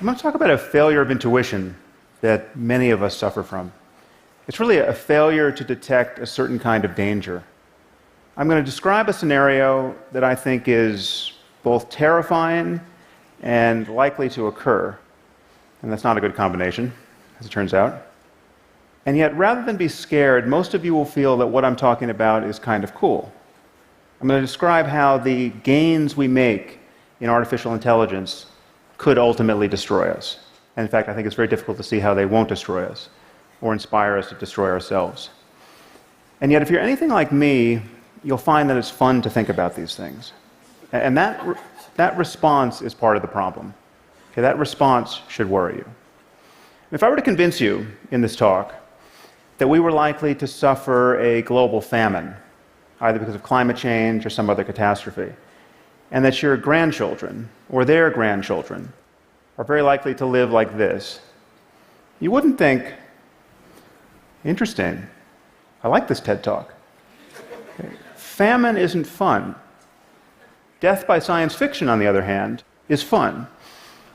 I'm going to talk about a failure of intuition that many of us suffer from. It's really a failure to detect a certain kind of danger. I'm going to describe a scenario that I think is both terrifying and likely to occur. And that's not a good combination, as it turns out. And yet, rather than be scared, most of you will feel that what I'm talking about is kind of cool. I'm going to describe how the gains we make in artificial intelligence could ultimately destroy us. And in fact, I think it's very difficult to see how they won't destroy us or inspire us to destroy ourselves. And yet, if you're anything like me, you'll find that it's fun to think about these things. And that response is part of the problem. Okay, that response should worry you. If I were to convince you in this talk that we were likely to suffer a global famine, either because of climate change or some other catastrophe, and that your grandchildren or their grandchildren are very likely to live like this, you wouldn't think, interesting, I like this TED Talk. Okay. Famine isn't fun. Death by science fiction, on the other hand, is fun.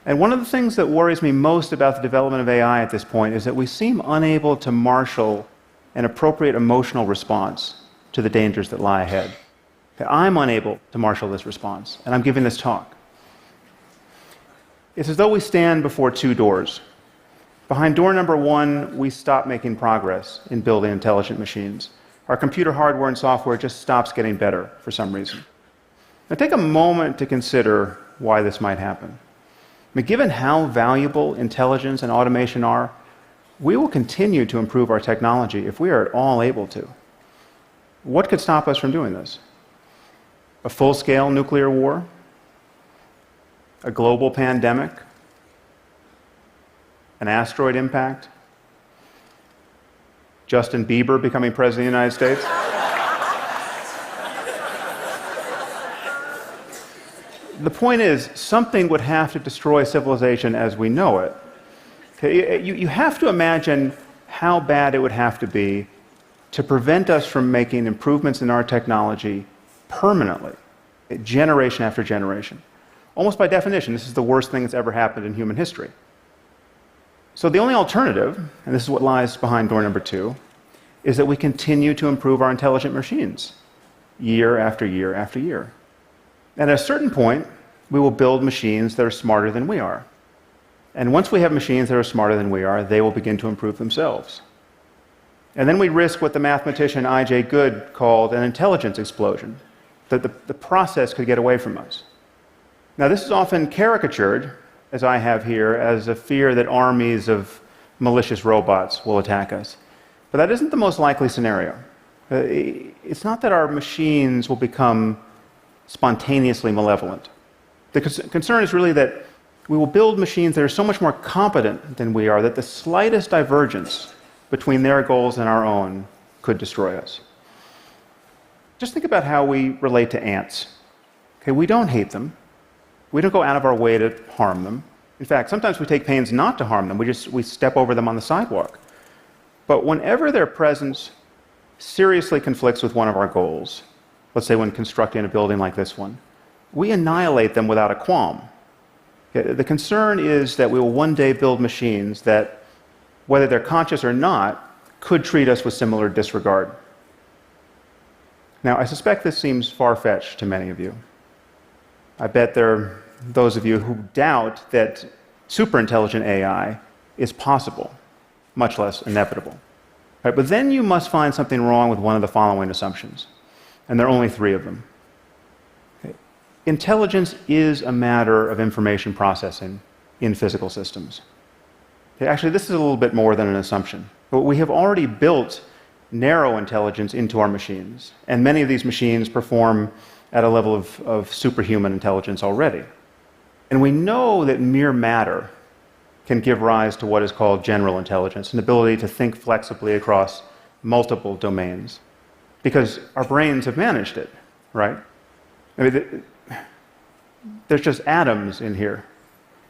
And one of the things that worries me most about the development of AI at this point is that we seem unable to marshal an appropriate emotional response to the dangers that lie ahead. Okay, I'm unable to marshal this response, and I'm giving this talk. It's as though we stand before two doors. Behind door number one, we stop making progress in building intelligent machines. Our computer hardware and software just stops getting better for some reason. Now take a moment to consider why this might happen. I mean, given how valuable intelligence and automation are, we will continue to improve our technology if we are at all able to. What could stop us from doing this? A full-scale nuclear war? A global pandemic? An asteroid impact? Justin Bieber becoming president of the United States? The point is, something would have to destroy civilization as we know it. Okay, you have to imagine how bad it would have to be to prevent us from making improvements in our technology permanently, generation after generation. Almost by definition, this is the worst thing that's ever happened in human history. So the only alternative, and this is what lies behind door number two, is that we continue to improve our intelligent machines year after year after year. And at a certain point, we will build machines that are smarter than we are. And once we have machines that are smarter than we are, they will begin to improve themselves. And then we risk what the mathematician I.J. Good called an intelligence explosion, that the process could get away from us. Now, this is often caricatured, as I have here, as a fear that armies of malicious robots will attack us. But that isn't the most likely scenario. It's not that our machines will become spontaneously malevolent. The concern is really that we will build machines that are so much more competent than we are that the slightest divergence between their goals and our own could destroy us. Just think about how we relate to ants. Okay, we don't hate them. We don't go out of our way to harm them. In fact, sometimes we take pains not to harm them. We step over them on the sidewalk. But whenever their presence seriously conflicts with one of our goals, let's say when constructing a building like this one, we annihilate them without a qualm. Okay, the concern is that we will one day build machines that, whether they're conscious or not, could treat us with similar disregard. Now, I suspect this seems far-fetched to many of you. I bet there are those of you who doubt that superintelligent AI is possible, much less inevitable. Right, but then you must find something wrong with one of the following assumptions, and there are only three of them. Okay. Intelligence is a matter of information processing in physical systems. Okay, actually, this is a little bit more than an assumption. But we have already built narrow intelligence into our machines, and many of these machines perform at a level of superhuman intelligence already. And we know that mere matter can give rise to what is called general intelligence, an ability to think flexibly across multiple domains, because our brains have managed it, right? I mean, there's just atoms in here.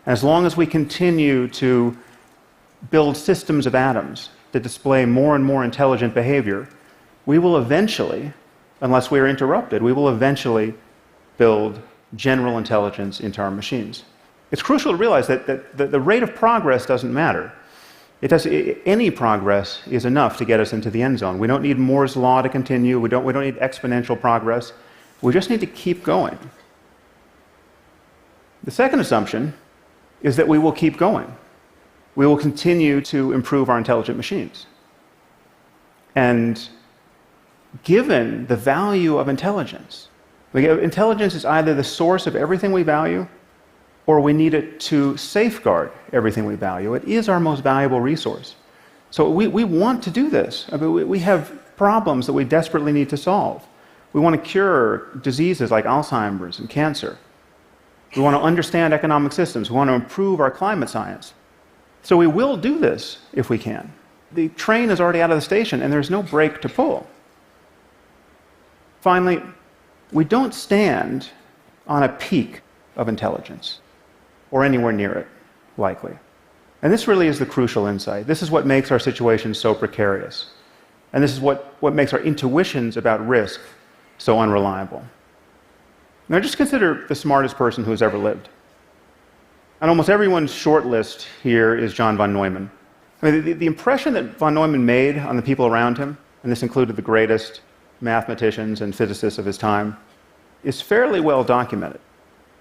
And as long as we continue to build systems of atoms that display more and more intelligent behavior, we will eventually, unless we are interrupted, we will eventually build general intelligence into our machines. It's crucial to realize that the rate of progress doesn't matter. Any progress is enough to get us into the end zone. We don't need Moore's law to continue. We don't need exponential progress. We just need to keep going. The second assumption is that we will keep going. We will continue to improve our intelligent machines. And given the value of intelligence, intelligence is either the source of everything we value, or we need it to safeguard everything we value. It is our most valuable resource. So we want to do this. I mean, we have problems that we desperately need to solve. We want to cure diseases like Alzheimer's and cancer. We want to understand economic systems. We want to improve our climate science. So we will do this if we can. The train is already out of the station, and there's no brake to pull. Finally, we don't stand on a peak of intelligence, or anywhere near it, likely. And this really is the crucial insight. This is what makes our situation so precarious. And this is what makes our intuitions about risk so unreliable. Now just consider the smartest person who has ever lived. On almost everyone's short list here is John von Neumann. I mean, the impression that von Neumann made on the people around him, and this included the greatest mathematicians and physicists of his time, is fairly well documented.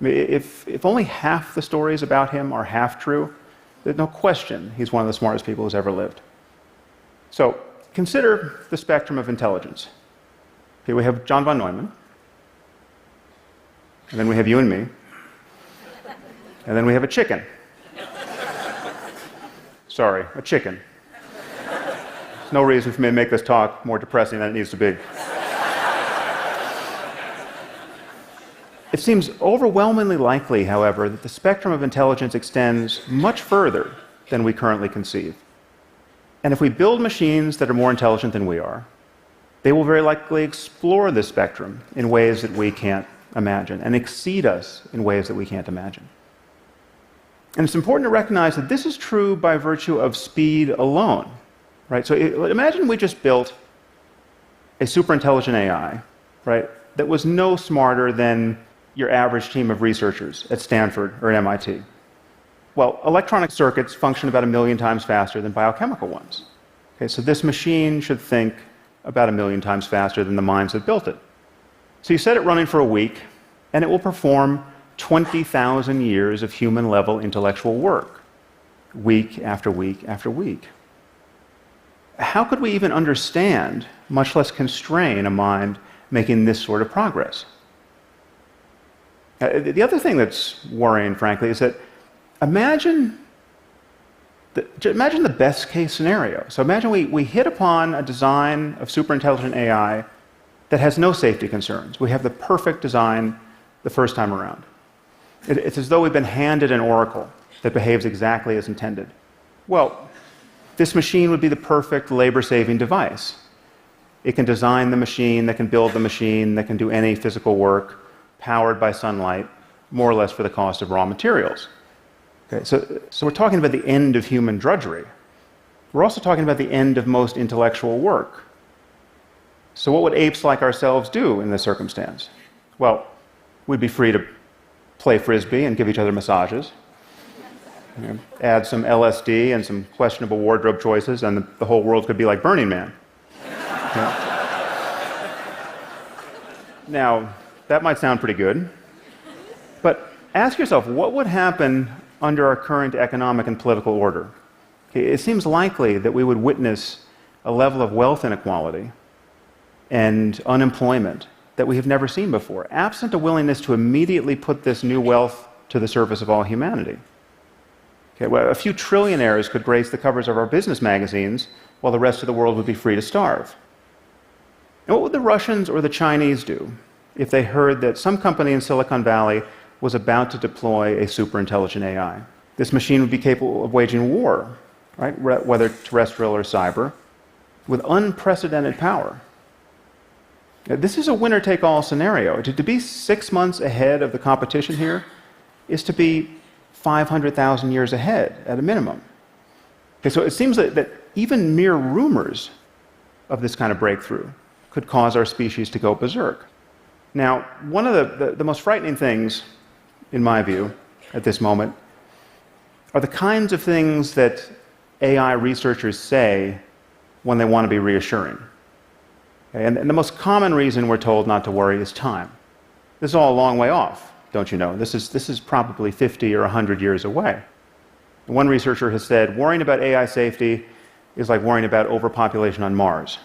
I mean, if only half the stories about him are half true, there's no question he's one of the smartest people who's ever lived. So consider the spectrum of intelligence. Okay, we have John von Neumann, and then we have you and me, and then we have a chicken. Sorry, a chicken. There's no reason for me to make this talk more depressing than it needs to be. It seems overwhelmingly likely, however, that the spectrum of intelligence extends much further than we currently conceive. And if we build machines that are more intelligent than we are, they will very likely explore this spectrum in ways that we can't imagine and exceed us in ways that we can't imagine. And it's important to recognize that this is true by virtue of speed alone. Right? So imagine we just built a super intelligent AI, right, that was no smarter than your average team of researchers at Stanford or at MIT. Well, electronic circuits function about 1 million times faster than biochemical ones. Okay, so this machine should think about 1 million times faster than the minds that built it. So you set it running for a week, and it will perform 20,000 years of human-level intellectual work, week after week after week. How could we even understand, much less constrain, a mind making this sort of progress? The other thing that's worrying, frankly, is that imagine the best-case scenario. So imagine we hit upon a design of superintelligent AI that has no safety concerns. We have the perfect design the first time around. It's as though we've been handed an oracle that behaves exactly as intended. Well, this machine would be the perfect labor-saving device. It can design the machine, that can build the machine, that can do any physical work, powered by sunlight, more or less for the cost of raw materials. Okay, so we're talking about the end of human drudgery. We're also talking about the end of most intellectual work. So what would apes like ourselves do in this circumstance? Well, we'd be free to play frisbee and give each other massages. You know, add some LSD and some questionable wardrobe choices, and the whole world could be like Burning Man. Okay. Now, that might sound pretty good, but ask yourself, what would happen under our current economic and political order? Okay, it seems likely that we would witness a level of wealth inequality and unemployment that we have never seen before, absent a willingness to immediately put this new wealth to the service of all humanity. Okay, well, a few trillionaires could grace the covers of our business magazines, while the rest of the world would be free to starve. And what would the Russians or the Chinese do if they heard that some company in Silicon Valley was about to deploy a superintelligent AI? This machine would be capable of waging war, right, whether terrestrial or cyber, with unprecedented power. Now, this is a winner-take-all scenario. To be 6 months ahead of the competition here is to be 500,000 years ahead at a minimum. Okay, so it seems that even mere rumors of this kind of breakthrough could cause our species to go berserk. Now, one of the most frightening things, in my view, at this moment are the kinds of things that AI researchers say when they want to be reassuring. Okay? And the most common reason we're told not to worry is time. This is all a long way off, don't you know? This is probably 50 or 100 years away. One researcher has said, worrying about AI safety is like worrying about overpopulation on Mars.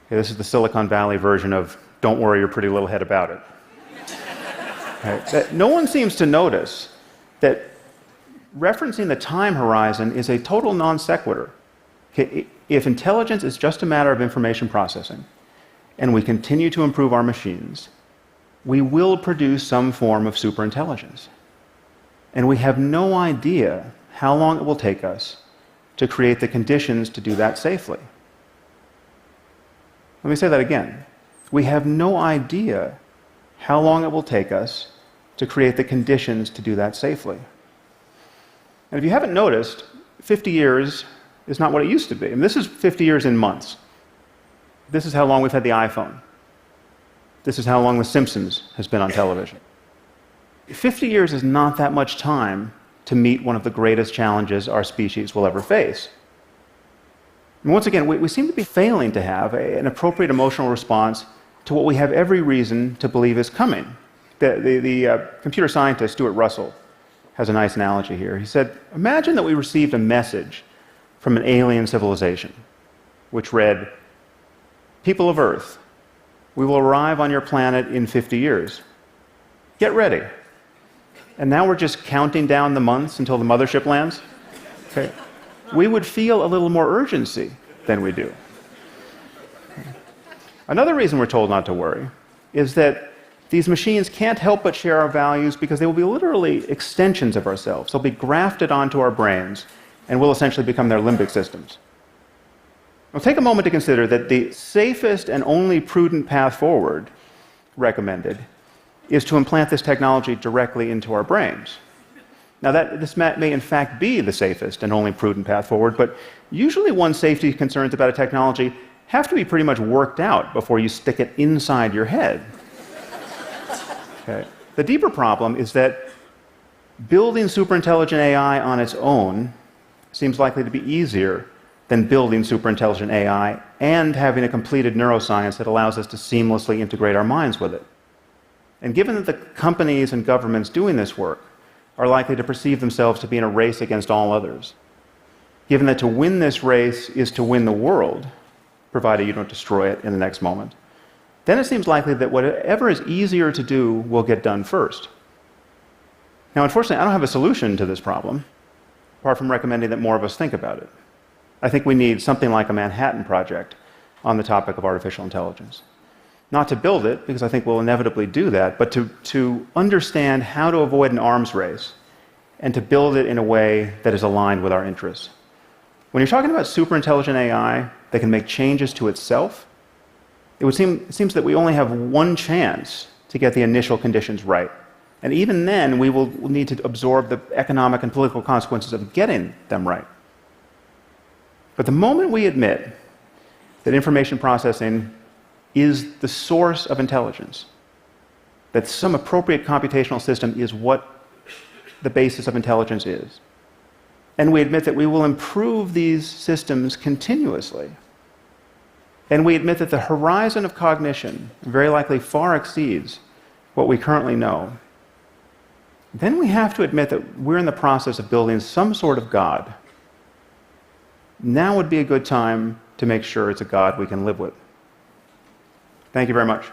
Okay, this is the Silicon Valley version of, don't worry your pretty little head about it. Okay, no one seems to notice that referencing the time horizon is a total non sequitur. Okay, if intelligence is just a matter of information processing, and we continue to improve our machines, we will produce some form of superintelligence. And we have no idea how long it will take us to create the conditions to do that safely. Let me say that again. We have no idea how long it will take us to create the conditions to do that safely. And if you haven't noticed, 50 years is not what it used to be. I mean, this is 50 years in months. This is how long we've had the iPhone. This is how long The Simpsons has been on television. 50 years is not that much time to meet one of the greatest challenges our species will ever face. And once again, we seem to be failing to have an appropriate emotional response to what we have every reason to believe is coming. The computer scientist Stuart Russell has a nice analogy here. He said, imagine that we received a message from an alien civilization, which read, "People of Earth, we will arrive on your planet in 50 years. Get ready." And now we're just counting down the months until the mothership lands? Okay. We would feel a little more urgency than we do. Another reason we're told not to worry is that these machines can't help but share our values because they will be literally extensions of ourselves. They'll be grafted onto our brains and will essentially become their limbic systems. Now, take a moment to consider that the safest and only prudent path forward recommended is to implant this technology directly into our brains. Now, this may in fact be the safest and only prudent path forward, but usually one's safety concerns about a technology have to be pretty much worked out before you stick it inside your head. Okay. The deeper problem is that building superintelligent AI on its own seems likely to be easier than building superintelligent AI and having a completed neuroscience that allows us to seamlessly integrate our minds with it. And given that the companies and governments doing this work are likely to perceive themselves to be in a race against all others, given that to win this race is to win the world, provided you don't destroy it in the next moment, then it seems likely that whatever is easier to do will get done first. Now, unfortunately, I don't have a solution to this problem, apart from recommending that more of us think about it. I think we need something like a Manhattan Project on the topic of artificial intelligence. Not to build it, because I think we'll inevitably do that, but to understand how to avoid an arms race and to build it in a way that is aligned with our interests. When you're talking about superintelligent AI that can make changes to itself, it seems that we only have one chance to get the initial conditions right. And even then, we will need to absorb the economic and political consequences of getting them right. But the moment we admit that information processing is the source of intelligence, that some appropriate computational system is what the basis of intelligence is, and we admit that we will improve these systems continuously, and we admit that the horizon of cognition very likely far exceeds what we currently know, then we have to admit that we're in the process of building some sort of God. Now would be a good time to make sure it's a God we can live with. Thank you very much.